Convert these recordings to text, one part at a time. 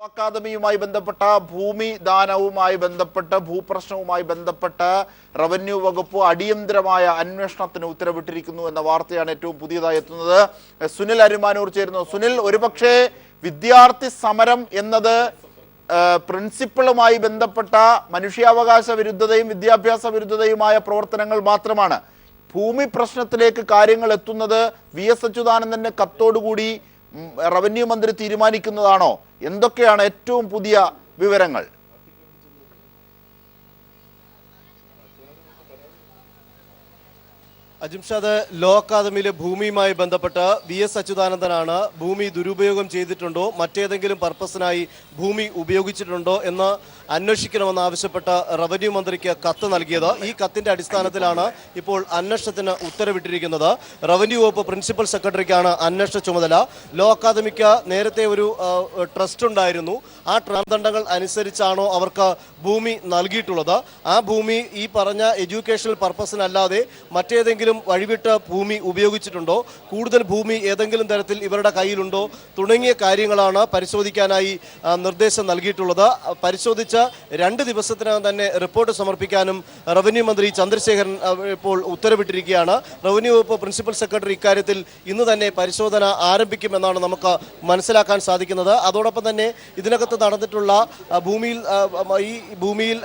അക്കാദമിയുമായി ബന്ധപ്പെട്ട ഭൂമി ദാനവുമായി ബന്ധപ്പെട്ട് ഭൂപ്രശ്നവുമായി ബന്ധപ്പെട്ട് റവന്യൂ വകുപ്പ് അടിയന്തരമായ അന്വേഷണത്തിന് ഉത്തരവിട്ടിരിക്കുന്നു എന്ന വാർത്തയാണ് ഏറ്റവും പുതിയതായി എത്തുന്നത്. സുനിൽ അരിമാനൂർ ചേരുന്നു. സുനിൽ, ഒരുപക്ഷെ വിദ്യാർത്ഥി സമരം എന്നത് പ്രിൻസിപ്പളുമായി ബന്ധപ്പെട്ട മനുഷ്യാവകാശ വിരുദ്ധതയും വിദ്യാഭ്യാസ വിരുദ്ധതയുമായ പ്രവർത്തനങ്ങൾ മാത്രമാണ്. ഭൂമി പ്രശ്നത്തിലേക്ക് കാര്യങ്ങൾ എത്തുന്നത് വി.എസ്. അച്യുതാനന്ദന്റെ കത്തോടുകൂടി റവന്യൂ മന്ത്രി തീരുമാനിക്കുന്നതാണോ? എന്തൊക്കെയാണ് ഏറ്റവും പുതിയ വിവരങ്ങൾ? അജിംഷാദ്, ലോ അക്കാദമിയിലെ ഭൂമിയുമായി ബന്ധപ്പെട്ട് വി.എസ്. അച്യുതാനന്ദനാണ് ഭൂമി ദുരുപയോഗം ചെയ്തിട്ടുണ്ടോ, മറ്റേതെങ്കിലും പർപ്പസിനായി ഭൂമി ഉപയോഗിച്ചിട്ടുണ്ടോ എന്ന് അന്വേഷിക്കണമെന്നാവശ്യപ്പെട്ട് റവന്യൂ മന്ത്രിക്ക് കത്ത് നൽകിയത്. ഈ കത്തിന്റെ അടിസ്ഥാനത്തിലാണ് ഇപ്പോൾ അന്വേഷണത്തിന് ഉത്തരവിട്ടിരിക്കുന്നത്. റവന്യൂ വകുപ്പ് പ്രിൻസിപ്പൽ സെക്രട്ടറിക്കാണ് അന്വേഷണ ചുമതല. ലോ അക്കാദമിക്ക് നേരത്തെ ഒരു ട്രസ്റ്റ് ഉണ്ടായിരുന്നു. ആ മാനദണ്ഡങ്ങൾ അനുസരിച്ചാണോ അവർക്ക് ഭൂമി നൽകിയിട്ടുള്ളത്? ആ ഭൂമി ഈ പറഞ്ഞ എഡ്യൂക്കേഷണൽ പർപ്പസിനല്ലാതെ മറ്റേതെങ്കിലും വഴിവിട്ട് ഭൂമി ഉപയോഗിച്ചിട്ടുണ്ടോ, കൂടുതൽ ഭൂമി ഏതെങ്കിലും തരത്തിൽ ഇവരുടെ കയ്യിലുണ്ടോ തുടങ്ങിയ കാര്യങ്ങളാണ് പരിശോധിക്കാനായി നിർദ്ദേശം നൽകിയിട്ടുള്ളത്. പരിശോധിച്ച 2 ദിവസത്തിനകം തന്നെ റിപ്പോർട്ട് സമർപ്പിക്കാനും റവന്യൂ മന്ത്രി ചന്ദ്രശേഖരൻ ഇപ്പോൾ ഉത്തരവിട്ടിരിക്കുകയാണ്. റവന്യൂ വകുപ്പ് പ്രിൻസിപ്പൽ സെക്രട്ടറി ഇക്കാര്യത്തിൽ ഇന്ന് തന്നെ പരിശോധന ആരംഭിക്കുമെന്നാണ് നമുക്ക് മനസ്സിലാക്കാൻ സാധിക്കുന്നത്. അതോടൊപ്പം തന്നെ ഇതിനകത്ത് നടന്നിട്ടുള്ള ഈ ഭൂമിയിൽ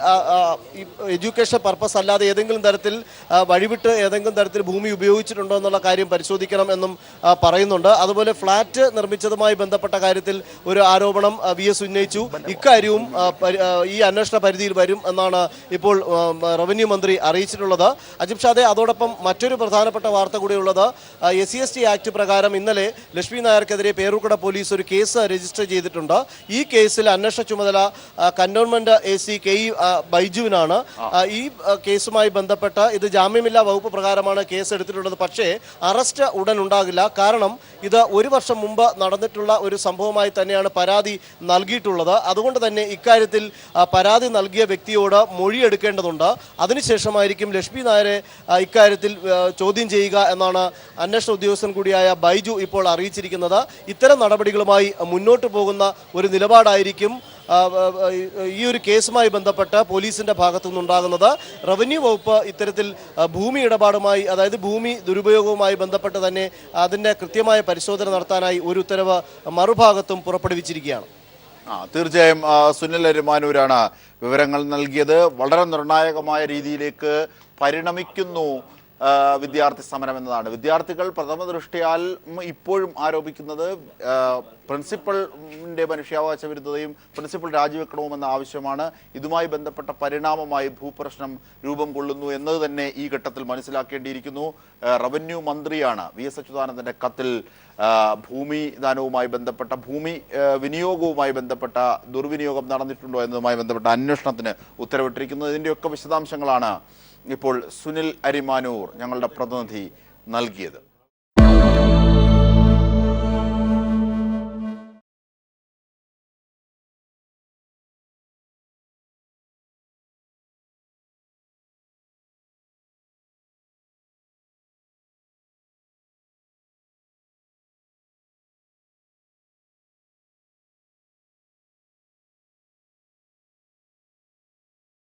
എഡ്യൂക്കേഷൻ പർപ്പസ് അല്ലാതെ ഏതെങ്കിലും തരത്തിൽ വഴിവിട്ട് ഏതെങ്കിലും തരത്തിൽ ഭൂമി ഉപയോഗിച്ചിട്ടുണ്ടോ എന്നുള്ള കാര്യം പരിശോധിക്കണം എന്നും പറയുന്നുണ്ട്. അതുപോലെ ഫ്ളാറ്റ് നിർമ്മിച്ചതുമായി ബന്ധപ്പെട്ട കാര്യത്തിൽ ഒരു ആരോപണം വി.എസ്. ഉന്നയിച്ചു. ഇക്കാര്യവും ഈ അന്വേഷണ പരിധിയിൽ വരും എന്നാണ് ഇപ്പോൾ റവന്യൂ മന്ത്രി അറിയിച്ചിട്ടുള്ളത്. അജിംഷാദെ, അതോടൊപ്പം മറ്റൊരു പ്രധാനപ്പെട്ട വാർത്ത കൂടിയുള്ളത്, SC/ST ആക്ട് പ്രകാരം ഇന്നലെ ലക്ഷ്മി നായർക്കെതിരെ പേരൂർക്കട പോലീസ് ഒരു കേസ് രജിസ്റ്റർ ചെയ്തിട്ടുണ്ട്. ഈ കേസിൽ അന്വേഷണ ചുമതല കന്റോൺമെന്റ് AC KE ബൈജുവിനാണ്. ഈ കേസുമായി ബന്ധപ്പെട്ട് ഇത് ജാമ്യമില്ലാ വകുപ്പ് പ്രകാരമാണ് കേസ് എടുത്തിട്ടുള്ളത്. പക്ഷേ അറസ്റ്റ് ഉടൻ ഉണ്ടാകില്ല. കാരണം ഇത് 1 വർഷം മുമ്പ് നടന്നിട്ടുള്ള ഒരു സംഭവമായി തന്നെയാണ് പരാതി നൽകിയിട്ടുള്ളത്. അതുകൊണ്ട് തന്നെ ഇക്കാര്യത്തിൽ പരാതി നൽകിയ വ്യക്തിയോട് മൊഴിയെടുക്കേണ്ടതുണ്ട്. അതിനുശേഷമായിരിക്കും ലക്ഷ്മി നായരെ ഇക്കാര്യത്തിൽ ചോദ്യം ചെയ്യുക എന്നാണ് അന്വേഷണ ഉദ്യോഗസ്ഥൻ കൂടിയായ ബൈജു ഇപ്പോൾ അറിയിച്ചിരിക്കുന്നത്. ഇത്തരം നടപടികളുമായി മുന്നോട്ട് പോകുന്ന ഒരു നിലപാടായിരിക്കും ഈ ഒരു കേസുമായി ബന്ധപ്പെട്ട് പോലീസിന്റെ ഭാഗത്തു നിന്നുണ്ടാകുന്നത്. റവന്യൂ വകുപ്പ് ഇത്തരത്തിൽ ഭൂമി ഇടപാടുമായി, അതായത് ഭൂമി ദുരുപയോഗവുമായി ബന്ധപ്പെട്ട് തന്നെ അതിൻ്റെ കൃത്യമായ പരിശോധന നടത്താനായി ഒരു ഉത്തരവ് മറുഭാഗത്തും പുറപ്പെടുവിച്ചിരിക്കുകയാണ്. തീർച്ചയായും സുനിൽ അരിമാനൂരാണ് വിവരങ്ങൾ നൽകിയത്. വളരെ നിർണായകമായ രീതിയിലേക്ക് പരിണമിക്കുന്നു വിദ്യാർത്ഥി സമരം എന്നതാണ്. വിദ്യാർത്ഥികൾ പ്രഥമ ദൃഷ്ടിയാൽ ഇപ്പോഴും ആരോപിക്കുന്നത് പ്രിൻസിപ്പളിന്റെ മനുഷ്യാവകാശ വിരുദ്ധതയും പ്രിൻസിപ്പൽ രാജിവെക്കണമെന്ന ആവശ്യമാണ്. ഇതുമായി ബന്ധപ്പെട്ട പരിണാമമായി ഭൂപ്രശ്നം രൂപം കൊള്ളുന്നു എന്നത് തന്നെ ഈ ഘട്ടത്തിൽ മനസ്സിലാക്കേണ്ടിയിരിക്കുന്നു. റവന്യൂ മന്ത്രിയാണ് വി.എസ്. അച്യുതാനന്ദന്റെ കത്തിൽ ഭൂമി ദാനവുമായി ബന്ധപ്പെട്ട ഭൂമി വിനിയോഗവുമായി ബന്ധപ്പെട്ട ദുർവിനിയോഗം നടന്നിട്ടുണ്ടോ എന്നതുമായി ബന്ധപ്പെട്ട അന്വേഷണത്തിന് ഉത്തരവിട്ടിരിക്കുന്നത്. ഇതിൻ്റെയൊക്കെ വിശദാംശങ്ങളാണ് ഇപ്പോൾ സുനിൽ അരിമാനൂർ ഞങ്ങളുടെ പ്രതിനിധി നൽകിയത്.